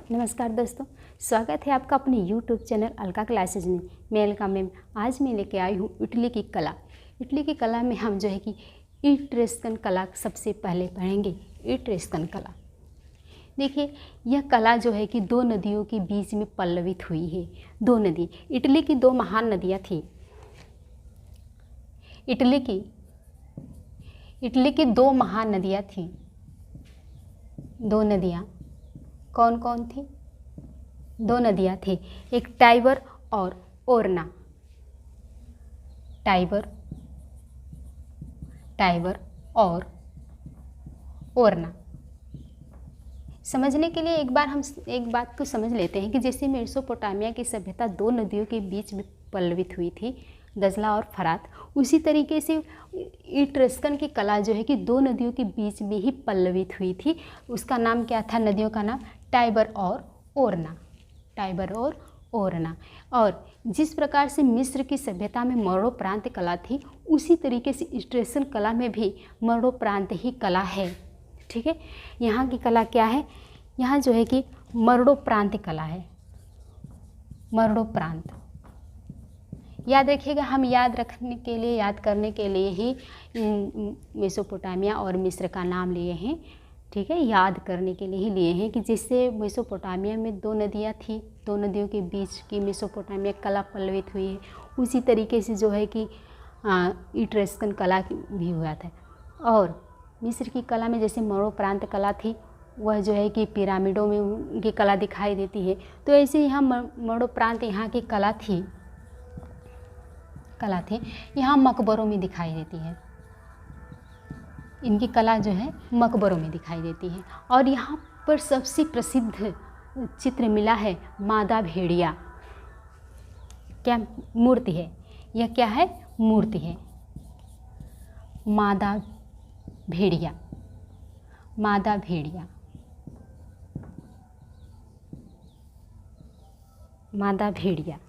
नमस्कार दोस्तों, स्वागत है आपका अपने YouTube चैनल अलका क्लासेज में। मैं अलका मैम आज मैं लेके आई हूँ इटली की कला। इटली की कला में हम जो है कि इट्रेस्कन कला सबसे पहले पढ़ेंगे। इट्रेस्कन कला, देखिए यह कला जो है कि दो नदियों के बीच में पल्लवित हुई है। दो नदी, इटली की दो महान नदियाँ थी। इटली की दो महान नदियाँ थीं। दो नदियाँ कौन कौन थी? दो नदियाँ थी, एक टाइबर और ओरना। टाइबर और ओरना। समझने के लिए एक बार हम एक बात को समझ लेते हैं कि जैसे मेसोपोटामिया की सभ्यता दो नदियों के बीच में पल्लवित हुई थी, दजला और फरात, उसी तरीके से इट्रस्कन की कला जो है कि दो नदियों के बीच में ही पल्लवित हुई थी। उसका नाम क्या था? नदियों का नाम टाइबर और ओरना। टाइबर और ओरना। और जिस प्रकार से मिस्र की सभ्यता में मरणोपरांत कला थी, उसी तरीके से इट्रेस्कन कला में भी मरणोपरांत ही कला है। ठीक है, यहाँ की कला क्या है? यहाँ जो है कि मरणोपरांत कला है। मरणोपरांत याद रखिएगा, हम याद करने के लिए ही मेसोपोटामिया और मिस्र का नाम लिए हैं। ठीक है, याद करने के लिए ही लिए हैं कि जिससे मेसोपोटामिया में दो नदियाँ थी, दो नदियों के बीच की मेसोपोटामिया कला पल्लवित हुई है, उसी तरीके से जो है कि इट्रेस्कन कला भी हुआ था। और मिस्र की कला में जैसे मरणोपरांत कला थी, वह जो है कि पिरामिडों में उनकी कला दिखाई देती है, तो ऐसे यहाँ मरणोपरांत यहाँ की कला थी यहाँ मकबरों में दिखाई देती है। इनकी कला जो है मकबरों में दिखाई देती है। और यहाँ पर सबसे प्रसिद्ध चित्र मिला है मादा भेड़िया। क्या मूर्ति है? यह क्या है? मूर्ति है मादा भेड़िया। मादा भेड़िया, मादा भेड़िया।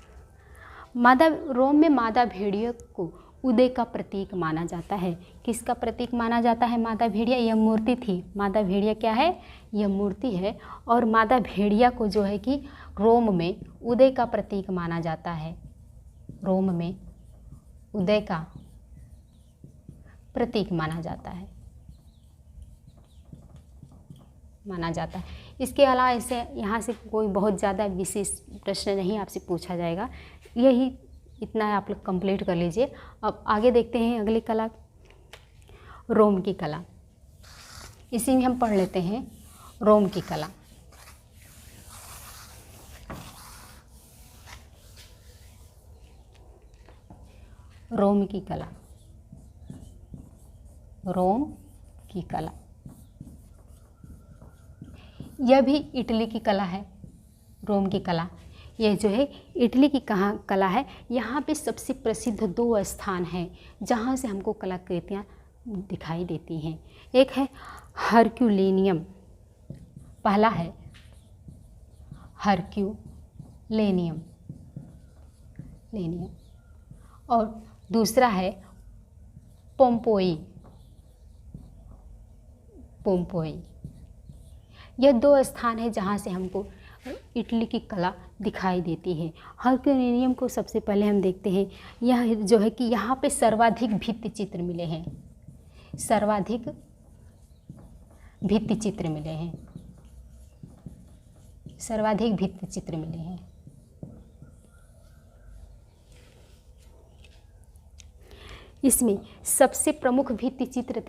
रोम में मादा भेड़िया को उदय का प्रतीक माना जाता है। किसका प्रतीक माना जाता है? मादा भेड़िया। यह मूर्ति थी। मादा भेड़िया क्या है? यह मूर्ति है। और मादा भेड़िया को जो है कि रोम में उदय का प्रतीक माना जाता है। रोम में उदय का प्रतीक माना जाता है। इसके अलावा ऐसे यहाँ से कोई बहुत ज़्यादा विशेष प्रश्न नहीं आपसे पूछा जाएगा। यही इतना आप लोग कंप्लीट कर लीजिए। अब आगे देखते हैं अगली कला, रोम की कला। इसी में हम पढ़ लेते हैं रोम की कला। रोम की कला, रोम की कला, यह भी इटली की कला है। रोम की कला यह जो है इटली की कला है। यहाँ पे सबसे प्रसिद्ध दो स्थान हैं जहाँ से हमको कलाकृतियाँ दिखाई देती हैं। एक है हरक्यूलेनियम, पहला है हरक्यूलेनियम और दूसरा है पोम्पेई। यह दो स्थान है जहाँ से हमको इटली की कला दिखाई देती है। हरक्यूलेनियम को सबसे पहले हम देखते हैं। यह जो है कि यहाँ पे सर्वाधिक भित्ति चित्र मिले हैं। सर्वाधिक भित्ति चित्र मिले हैं। इसमें सबसे प्रमुख भित्ति चित्र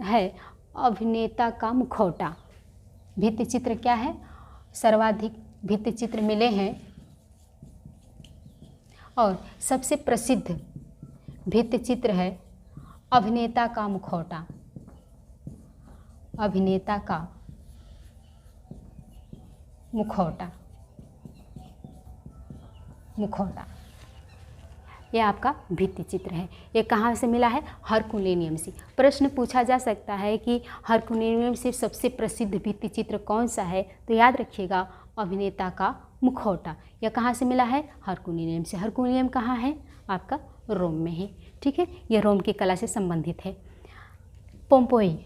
है अभिनेता का मुखौटा। भित्ति चित्र क्या है? सर्वाधिक भित्ति चित्र मिले हैं और सबसे प्रसिद्ध भित्ति चित्र है अभिनेता का मुखौटा। अभिनेता का मुखौटा। यह आपका भित्ति चित्र है। ये कहाँ से मिला है? हरक्यूलेनियम से। प्रश्न पूछा जा सकता है कि हरक्यूलेनियम से सबसे प्रसिद्ध भित्ति चित्र कौन सा है? तो याद रखिएगा अभिनेता का मुखौटा। यह कहाँ से मिला है? हरक्यूलेनियम से। हरक्यूलेनियम कहाँ है? आपका रोम में है। ठीक है, यह रोम की कला से संबंधित है। पोम्पेई,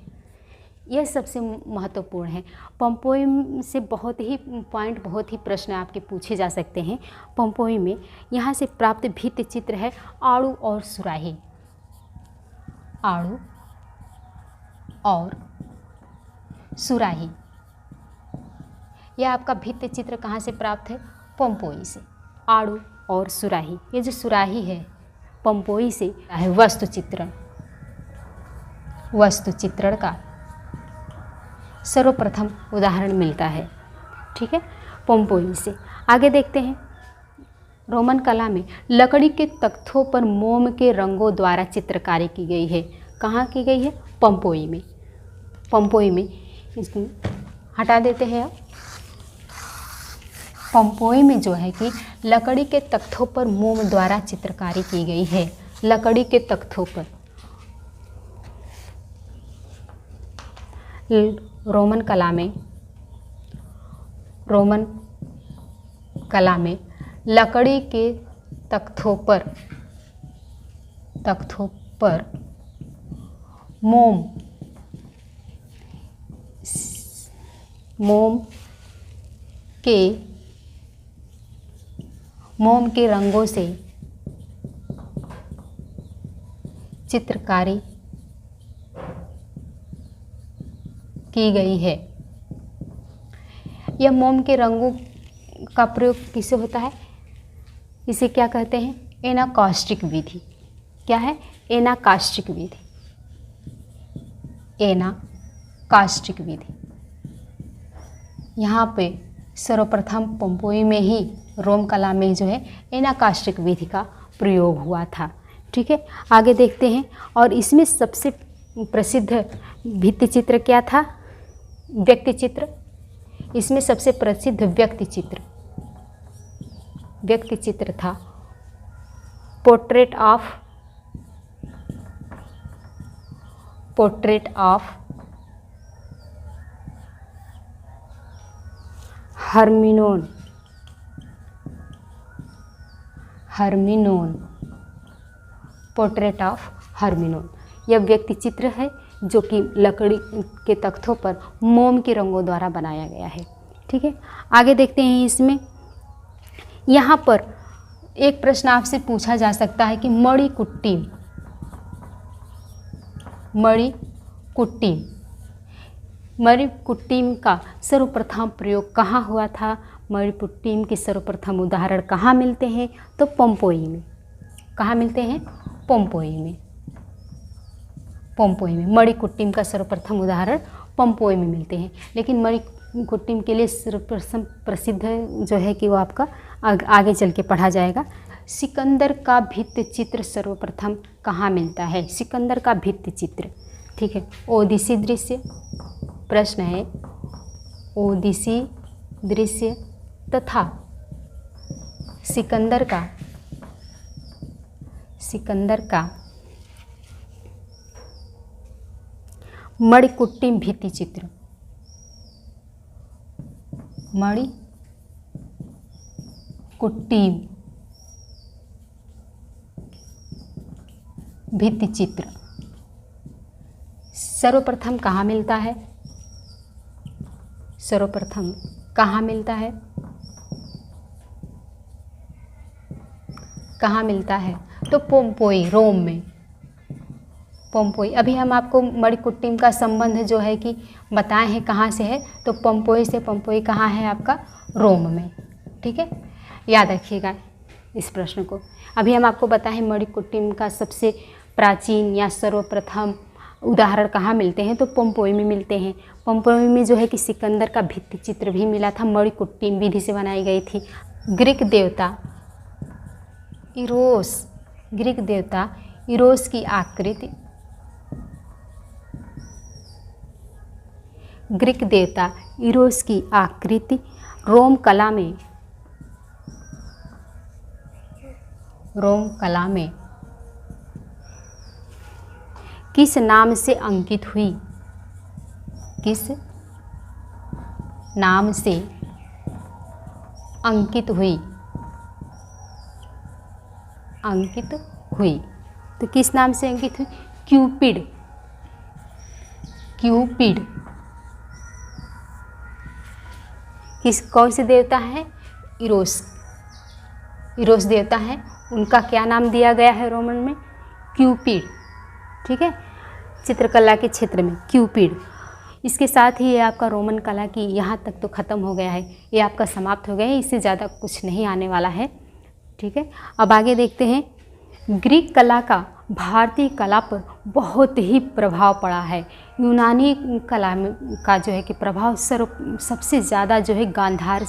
यह सबसे महत्वपूर्ण है। पंपोइम से बहुत ही प्रश्न आपके पूछे जा सकते हैं। पंपोइम में यहाँ से प्राप्त भित्ति चित्र है आड़ू और सुराही। आड़ू और सुराही, यह आपका भित्ति चित्र कहाँ से प्राप्त है? पंपोई से। आड़ू और सुराही, ये जो सुराही है पंपोई से है। वस्तु चित्रण का सर्वप्रथम उदाहरण मिलता है, ठीक है, पंपोई से। आगे देखते हैं, रोमन कला में लकड़ी के तख्तों पर मोम के रंगों द्वारा चित्रकारी की गई है। कहाँ की गई है? पंपोई में। पंपोई में, इसको हटा देते हैं अब। पंपोई में जो है कि लकड़ी के तख्तों पर मोम द्वारा चित्रकारी की गई है। लकड़ी के तख्तों पर। रोमन कला में लकड़ी के तख्तों पर मोम के रंगों से चित्रकारी की गई है। यह मोम के रंगों का प्रयोग किससे होता है? इसे क्या कहते हैं? एनाकास्टिक विधि। क्या है? एनाकास्टिक विधि। एनाकास्टिक विधि। यहाँ पे सर्वप्रथम पंपोई में ही, रोम कला में जो है एनाकास्टिक विधि का प्रयोग हुआ था, ठीक है। आगे देखते हैं, और इसमें सबसे प्रसिद्ध भित्ति चित्र क्या था? व्यक्ति चित्र। इसमें सबसे प्रसिद्ध व्यक्ति चित्र था पोर्ट्रेट ऑफ हर्मिनोन। पोर्ट्रेट ऑफ हर्मिनोन, यह व्यक्ति चित्र है जो कि लकड़ी के तख्तों पर मोम के रंगों द्वारा बनाया गया है, ठीक है। आगे देखते हैं, इसमें यहाँ पर एक प्रश्न आपसे पूछा जा सकता है कि मणिकुट्टीम का सर्वप्रथम प्रयोग कहाँ हुआ था? मणिकुट्टीम के सर्वप्रथम उदाहरण कहाँ मिलते हैं? तो पंपोई में। कहाँ मिलते हैं? पंपोई में। मणिकुट्टीम का सर्वप्रथम उदाहरण पंपोई में मिलते हैं। लेकिन मणिकुट्टीम के लिए सर्वप्रथम प्रसिद्ध जो है कि वो आपका आगे चल के पढ़ा जाएगा। सिकंदर का भित्ति चित्र सर्वप्रथम कहाँ मिलता है? सिकंदर का भित्ति चित्र, ठीक है। ओडिसी दृश्य, प्रश्न है ओडिसी दृश्य तथा सिकंदर का मणिकुट्टीम भित्ति चित्र। मणिकुट्टीम भित्ति चित्र सर्वप्रथम कहाँ मिलता है? सर्वप्रथम कहाँ मिलता है? कहाँ मिलता है? तो पंपोई, रोम में। पंपोई, अभी हम आपको मणिकुट्टीम का संबंध जो है कि बताए हैं कहाँ से है, तो पंपोई से। पंपोई कहाँ है आपका? रोम में, ठीक है। याद रखिएगा इस प्रश्न को। अभी हम आपको बताएं मणिकुट्टीम का सबसे प्राचीन या सर्वप्रथम उदाहरण कहाँ मिलते हैं, तो पंपोई में मिलते हैं। पंपोई में जो है कि सिकंदर का भित्ति चित्र भी मिला था, मणिकुट्टीम विधि से बनाई गई थी। ग्रीक देवता इरोस की आकृति, ग्रीक देवता इरोस की आकृति रोम कला में किस नाम से अंकित हुई? किस नाम से अंकित हुई? तो किस नाम से अंकित हुई? क्यूपिड कौन से देवता हैं? इरोस देवता हैं। उनका क्या नाम दिया गया है रोमन में? क्यूपिड। ठीक है, चित्रकला के क्षेत्र में क्यूपिड। इसके साथ ही ये आपका रोमन कला की यहाँ तक तो ख़त्म हो गया है, ये आपका समाप्त हो गया है, इससे ज़्यादा कुछ नहीं आने वाला है। ठीक है, अब आगे देखते हैं। ग्रीक कला का भारतीय कला पर बहुत ही प्रभाव पड़ा है। यूनानी कला में का जो है कि प्रभाव सबसे ज़्यादा जो है गांधार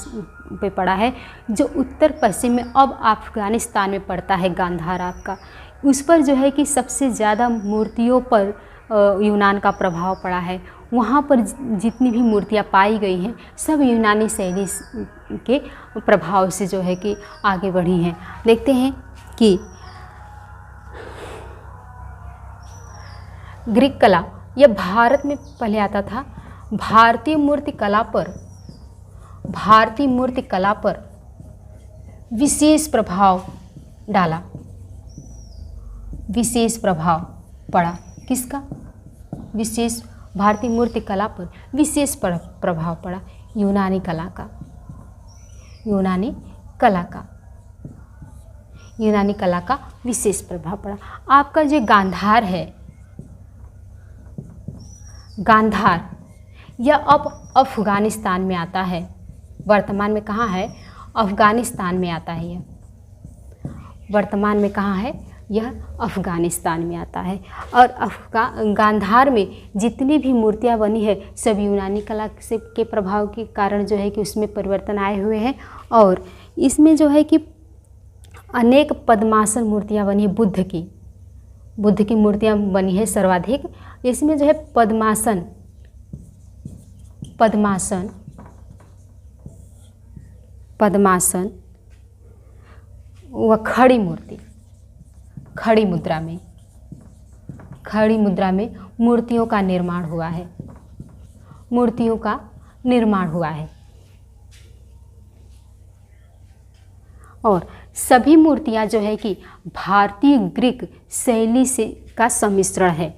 पे पड़ा है, जो उत्तर पश्चिम में अब अफ़गानिस्तान में पड़ता है। गांधार आपका उस पर जो है कि सबसे ज़्यादा मूर्तियों पर यूनान का प्रभाव पड़ा है। वहाँ पर जितनी भी मूर्तियाँ पाई गई हैं सब यूनानी शैली के प्रभाव से जो है कि आगे बढ़ी हैं। देखते हैं कि ग्रीक कला यह भारत में पहले आता था। भारतीय मूर्ति कला पर विशेष प्रभाव डाला, विशेष प्रभाव पड़ा। किसका? विशेष भारतीय मूर्ति कला पर विशेष प्रभाव पड़ा यूनानी कला का। यूनानी कला का विशेष प्रभाव पड़ा। आपका जो गांधार है, गांधार यह अब अफ़गानिस्तान में आता है। वर्तमान में कहाँ है? अफ़गानिस्तान में आता है। यह वर्तमान में कहाँ है? यह अफ़गानिस्तान में आता है। और गांधार में जितनी भी मूर्तियाँ बनी है सब यूनानी कला से के प्रभाव के कारण जो है कि उसमें परिवर्तन आए हुए हैं। और इसमें जो है कि अनेक पद्मासन मूर्तियाँ बनी है। बुद्ध की मूर्तियाँ बनी है सर्वाधिक। इसमें जो है पद्मासन व खड़ी मुद्रा में मूर्तियों का निर्माण हुआ है। और सभी मूर्तियां जो है कि भारतीय ग्रीक शैली से का सम्मिश्रण है।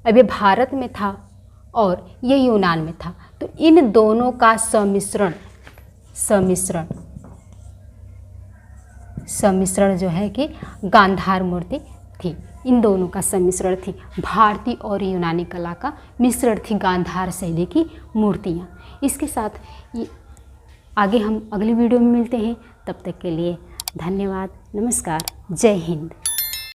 अब ये भारत में था और ये यूनान में था, तो इन दोनों का सम्मिश्रण जो है कि गांधार मूर्ति थी। इन दोनों का सम्मिश्रण थी। भारतीय और यूनानी कला का मिश्रण थी गांधार शैली की मूर्तियाँ। इसके साथ आगे हम अगली वीडियो में मिलते हैं। तब तक के लिए धन्यवाद। नमस्कार। जय हिंद।